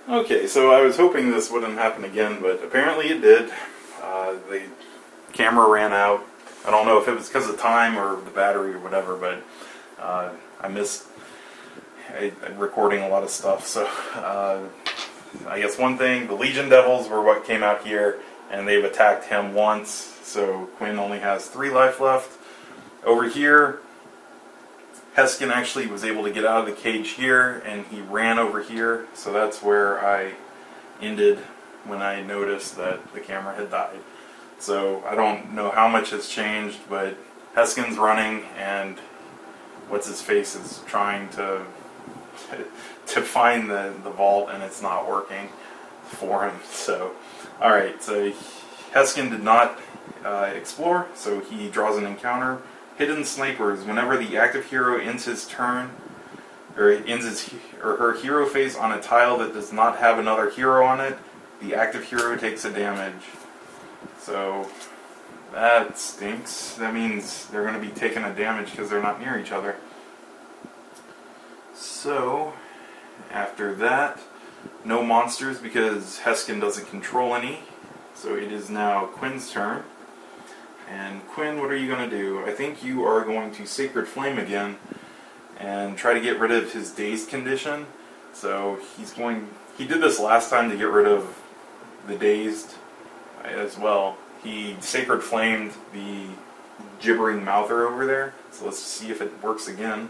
Okay, so I was hoping this wouldn't happen again, but apparently it did. The camera ran out. I don't know if it was because of time or the battery or whatever, but I missed recording a lot of stuff. So I guess one thing, the Legion Devils were what came out here, and they've attacked him once, so Quinn only has 3 life left. Over here, Heskin actually was able to get out of the cage here, and he ran over here, so that's where I ended when I noticed that the camera had died. So I don't know how much has changed, but Heskin's running, and what's-his-face is trying to find the vault, and it's not working for him. So, alright, so Heskin did not explore, so he draws an encounter. Hidden Snipers. Whenever the active hero ends his turn, or ends his or her hero phase on a tile that does not have another hero on it, the active hero takes a damage. So that stinks. That means they're going to be taking a damage because they're not near each other. So after that, no monsters because Heskin doesn't control any. So it is now Quinn's turn. And Quinn, what are you going to do? I think you are going to Sacred Flame again and try to get rid of his dazed condition. So he did this last time to get rid of the dazed as well. He Sacred Flamed the gibbering mouther over there. So let's see if it works again.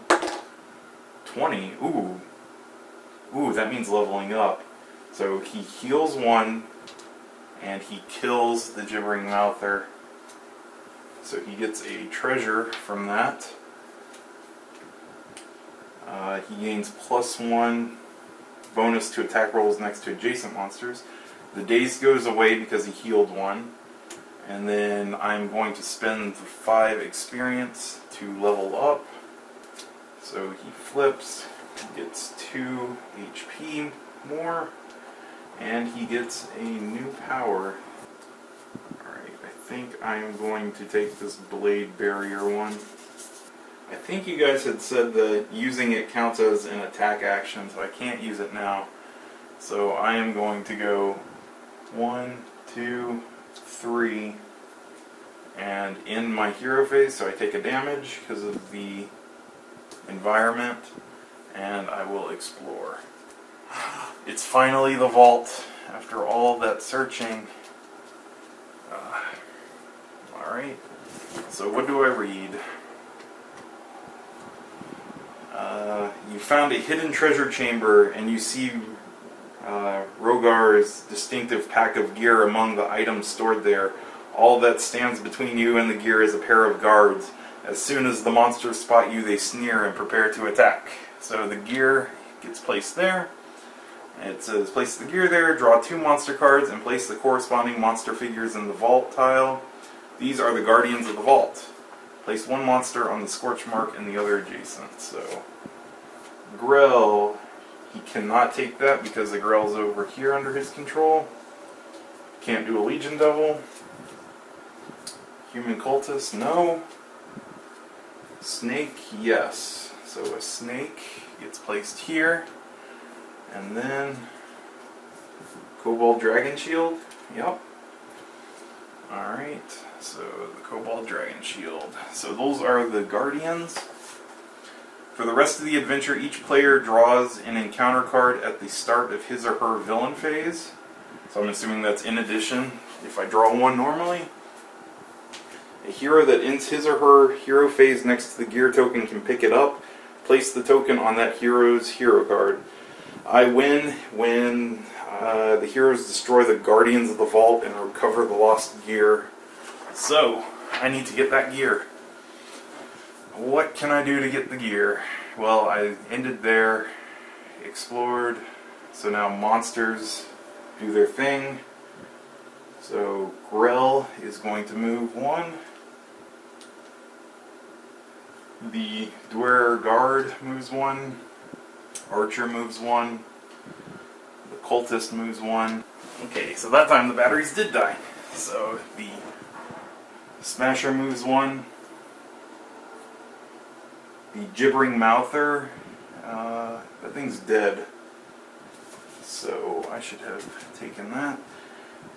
20. Ooh, that means leveling up. So he heals 1 and he kills the gibbering mouther. So he gets a treasure from that. He gains +1 bonus to attack rolls next to adjacent monsters. The daze goes away because he healed 1. And then I'm going to spend 5 experience to level up. So he flips, gets 2 HP more, and he gets a new power. I think I am going to take this blade barrier one. I think you guys had said that using it counts as an attack action, so I can't use it now. So I am going to go 1, 2, 3, and in my hero phase, so I take a damage because of the environment, and I will explore. It's finally the vault after all that searching. Alright, so what do I read? You found a hidden treasure chamber, and you see Rogar's distinctive pack of gear among the items stored there. All that stands between you and the gear is a pair of guards. As soon as the monsters spot you, they sneer and prepare to attack. So the gear gets placed there. It says place the gear there, draw 2 monster cards, and place the corresponding monster figures in the vault tile. These are the guardians of the vault. Place 1 monster on the scorch mark and the other adjacent. So Grell, he cannot take that because the Grell's over here under his control. Can't do a Legion Devil. Human Cultist, no. Snake, yes. So a snake gets placed here. And then Cobalt Dragon Shield, yep. Alright, so the Cobalt Dragon Shield. So those are the Guardians. For the rest of the adventure, each player draws an encounter card at the start of his or her villain phase. So I'm assuming that's in addition. If I draw one normally, a hero that ends his or her hero phase next to the gear token can pick it up. Place the token on that hero's hero card. I win when the heroes destroy the Guardians of the Vault and recover the lost gear. So, I need to get that gear. What can I do to get the gear? Well, I ended there, explored, so now monsters do their thing. So, Grell is going to move 1. The Dwerer Guard moves 1. Archer moves 1. The Cultist moves 1. Okay, so that time the batteries did die. So the Smasher moves 1. The Gibbering Mouther, that thing's dead. So I should have taken that.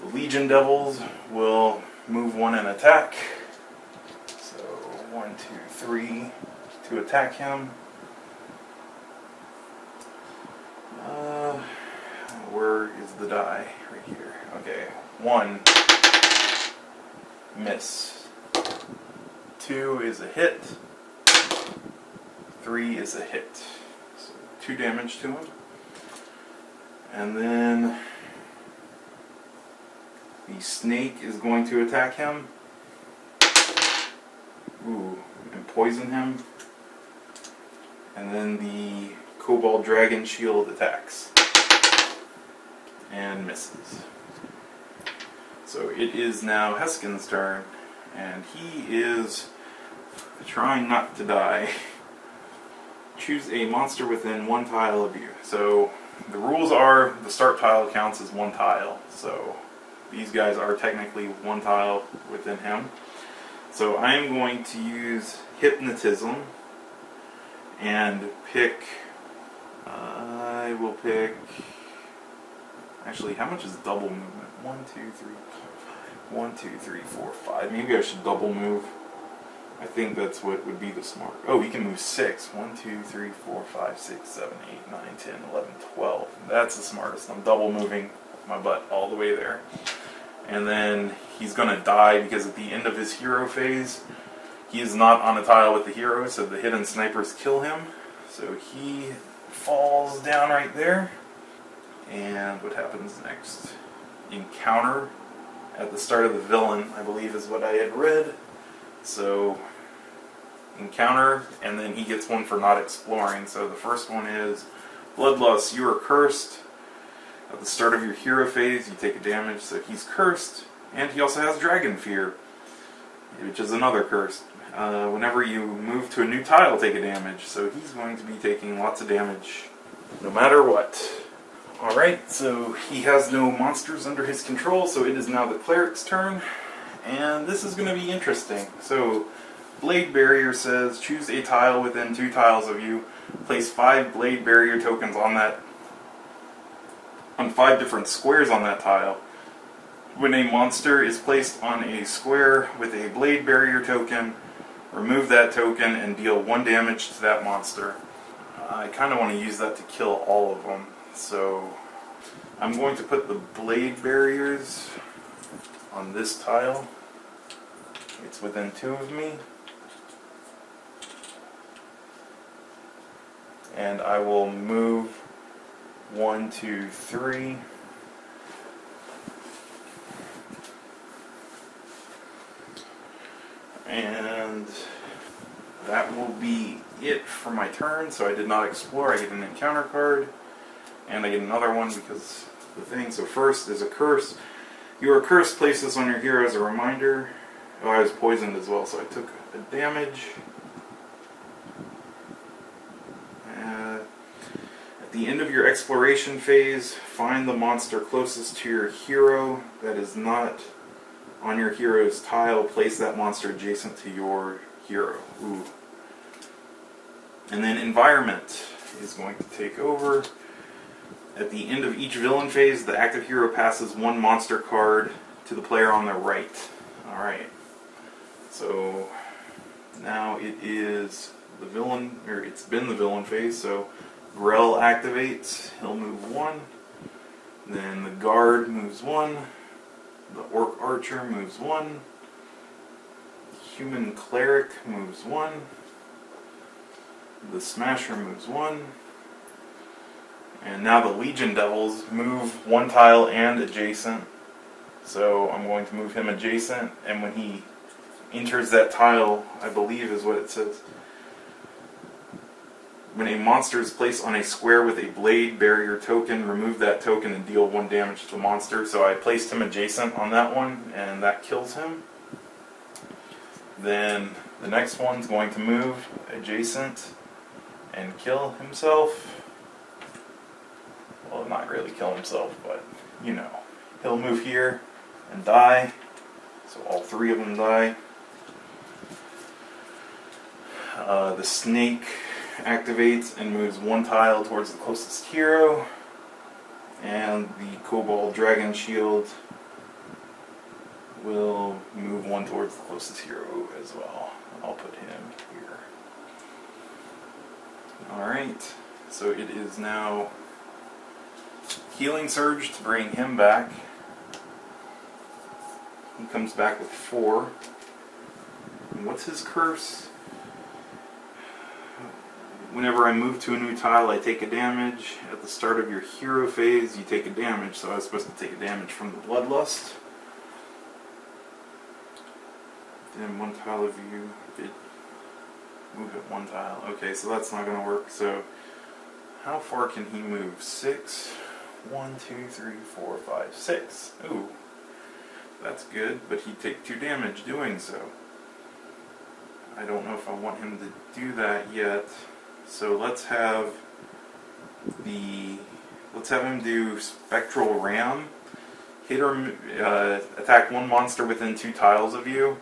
The Legion Devils will move one and attack. So 1, 2, 3 to attack him. Where is the die? Right here. Okay. 1. Miss. 2 is a hit. 3 is a hit. So 2 damage to him. And then the snake is going to attack him. Ooh, and poison him. And then the Cobalt Dragon Shield attacks. And misses. So it is now Heskin's turn. And he is trying not to die. Choose a monster within 1 tile of you. So the rules are the start tile counts as 1 tile. So these guys are technically 1 tile within him. So I am going to use Hypnotism and pick. I will pick. Actually, how much is double movement? 1, 2, 3, 4, 5. 1, 2, 3, 4, 5. Maybe I should double move. I think that's what would be the smart. Oh, he can move 6. 1, 2, 3, 4, 5, 6, 7, 8, 9, 10, 11, 12. That's the smartest. I'm double moving my butt all the way there. And then he's going to die because at the end of his hero phase, he is not on a tile with the hero, so the hidden snipers kill him. So he falls down right there. And what happens next? Encounter at the start of the villain, I believe is what I had read. So encounter, and then he gets one for not exploring. So the first one is Bloodlust. You are cursed. At the start of your hero phase, you take a damage, so he's cursed. And he also has Dragon Fear, which is another curse. Whenever you move to a new tile, take a damage. So he's going to be taking lots of damage, no matter what. Alright, so he has no monsters under his control, so it is now the Cleric's turn. And this is going to be interesting. So, Blade Barrier says, choose a tile within 2 tiles of you. Place 5 Blade Barrier tokens on 5 different squares on that tile. When a monster is placed on a square with a Blade Barrier token, remove that token and deal 1 damage to that monster. I kind of want to use that to kill all of them. So, I'm going to put the Blade Barriers on this tile. It's within 2 of me. And I will move 1, 2, 3. And that will be it for my turn. So I did not explore. I get an encounter card. And I get another one because of the thing. So first is a curse. You are cursed. Place this on your hero as a reminder. Oh, I was poisoned as well, so I took a damage. At the end of your exploration phase, find the monster closest to your hero that is not on your hero's tile. Place that monster adjacent to your hero. Ooh. And then environment is going to take over. At the end of each villain phase, the active hero passes 1 monster card to the player on their right. Alright. So now it is the villain, or it's been the villain phase, so Grell activates, he'll move 1. Then the guard moves 1. The orc archer moves 1. Human cleric moves 1. The smasher moves 1. And now the Legion Devils move 1 tile and adjacent. So I'm going to move him adjacent, and when he enters that tile, I believe is what it says. When a monster is placed on a square with a Blade Barrier token, remove that token and deal 1 damage to the monster. So I placed him adjacent on that one, and that kills him. Then the next one's going to move adjacent and kill himself. Well, not really kill himself, but, you know. He'll move here and die. So all 3 of them die. The snake activates and moves 1 tile towards the closest hero. And the Cobalt Dragon Shield will move one towards the closest hero as well. I'll put him here. Alright, so it is now Healing Surge to bring him back. He comes back with 4. And what's his curse? Whenever I move to a new tile, I take a damage. At the start of your hero phase, you take a damage. So I was supposed to take a damage from the Bloodlust. Then one tile of you. Move it 1 tile. Okay, so that's not going to work. So how far can he move? 6. 1, 2, 3, 4, 5, 6. Ooh. That's good, but he'd take 2 damage doing so. I don't know if I want him to do that yet. So let's have him do Spectral Ram. Hit or attack 1 monster within 2 tiles of you.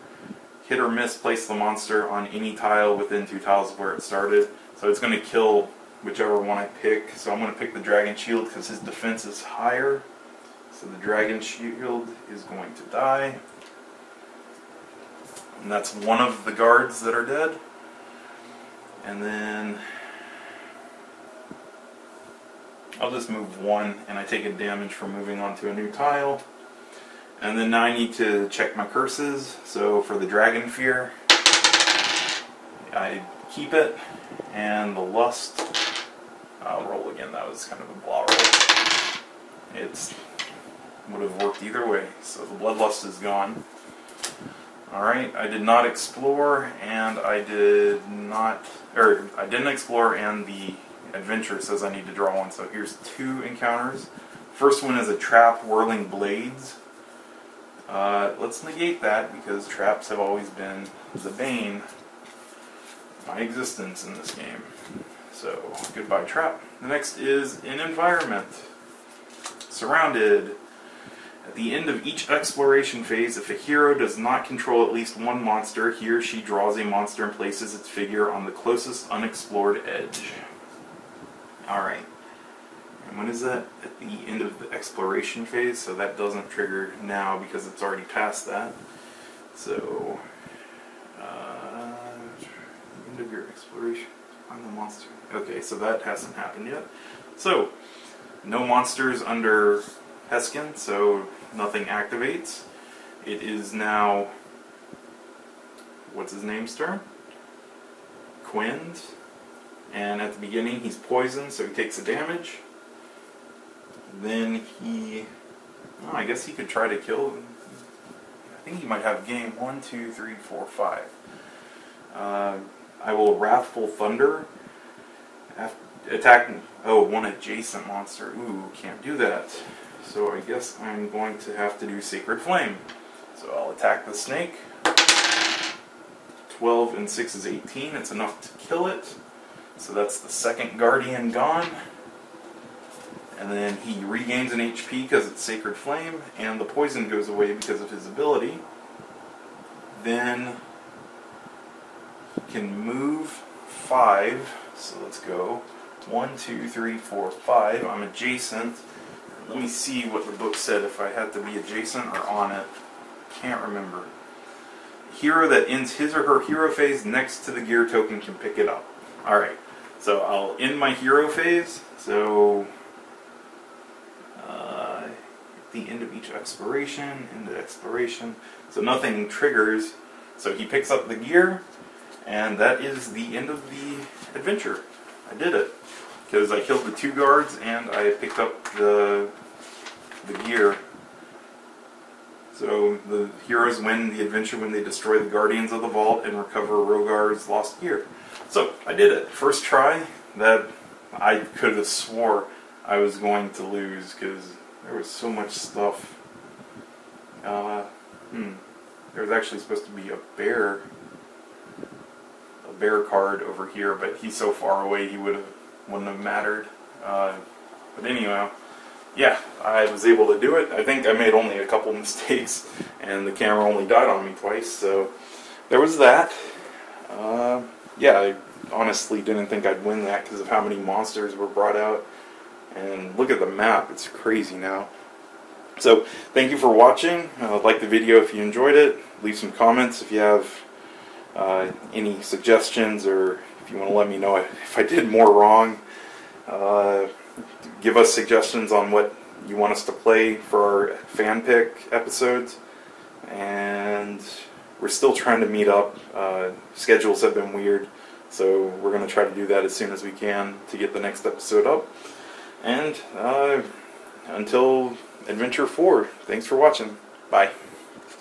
Hit or miss, place the monster on any tile within 2 tiles of where it started. So it's going to kill whichever one I pick. So I'm going to pick the Dragon Shield because his defense is higher. So the Dragon Shield is going to die. And that's one of the guards that are dead. And then I'll just move 1 and I take a damage for moving on to a new tile. And then now I need to check my curses. So for the Dragon Fear, I keep it. And the Lust, I'll roll again. That was kind of a blah roll. It would have worked either way. So the Bloodlust is gone. Alright, I did not explore, and I didn't explore, and the adventure says I need to draw 1. So here's 2 encounters. First one is a trap, Whirling Blades. Let's negate that because traps have always been the bane of my existence in this game. So goodbye trap. The next is an environment. Surrounded. At the end of each exploration phase, if a hero does not control at least 1 monster, he or she draws a monster and places its figure on the closest unexplored edge. Alright. And when is that? At the end of the exploration phase, so that doesn't trigger now because it's already past that. So, end of your exploration, find the monster. Okay, so that hasn't happened yet. So, no monsters under Heskin, so nothing activates. It is now, what's his name's turn? Quinn's. And at the beginning he's poisoned, so he takes a damage. Then I guess he could try to kill. I think he might have game 1, 2, 3, 4, 5. I will Wrathful Thunder. Attack, one adjacent monster. Ooh, can't do that. So I guess I'm going to have to do Sacred Flame. So I'll attack the snake. 12 and 6 is 18. It's enough to kill it. So that's the second Guardian gone. And then he regains an HP because it's Sacred Flame, and the poison goes away because of his ability. Then he can move 5. So let's go. 1, 2, 3, 4, 5. I'm adjacent. Let me see what the book said if I had to be adjacent or on it. Can't remember. Hero that ends his or her hero phase next to the gear token can pick it up. Alright, so I'll end my hero phase. So at the end of each exploration, into exploration. So nothing triggers. So he picks up the gear, and that is the end of the adventure. I did it. Because I killed the 2 guards and I picked up the gear. So the heroes win the adventure when they destroy the Guardians of the Vault and recover Rogar's lost gear. So I did it. First try. That I could have swore I was going to lose because there was so much stuff. There was actually supposed to be a bear card over here, but he's so far away wouldn't have mattered. But anyway, yeah, I was able to do it. I think I made only a couple mistakes, and the camera only died on me twice, so there was that. Yeah, I honestly didn't think I'd win that because of how many monsters were brought out. And look at the map, it's crazy now. So, thank you for watching. Like the video if you enjoyed it. Leave some comments if you have any suggestions, or if you want to let me know if I did more wrong. Give us suggestions on what you want us to play for our fan pick episodes. And we're still trying to meet up. Schedules have been weird, so we're going to try to do that as soon as we can to get the next episode up. And until Adventure 4, thanks for watching. Bye.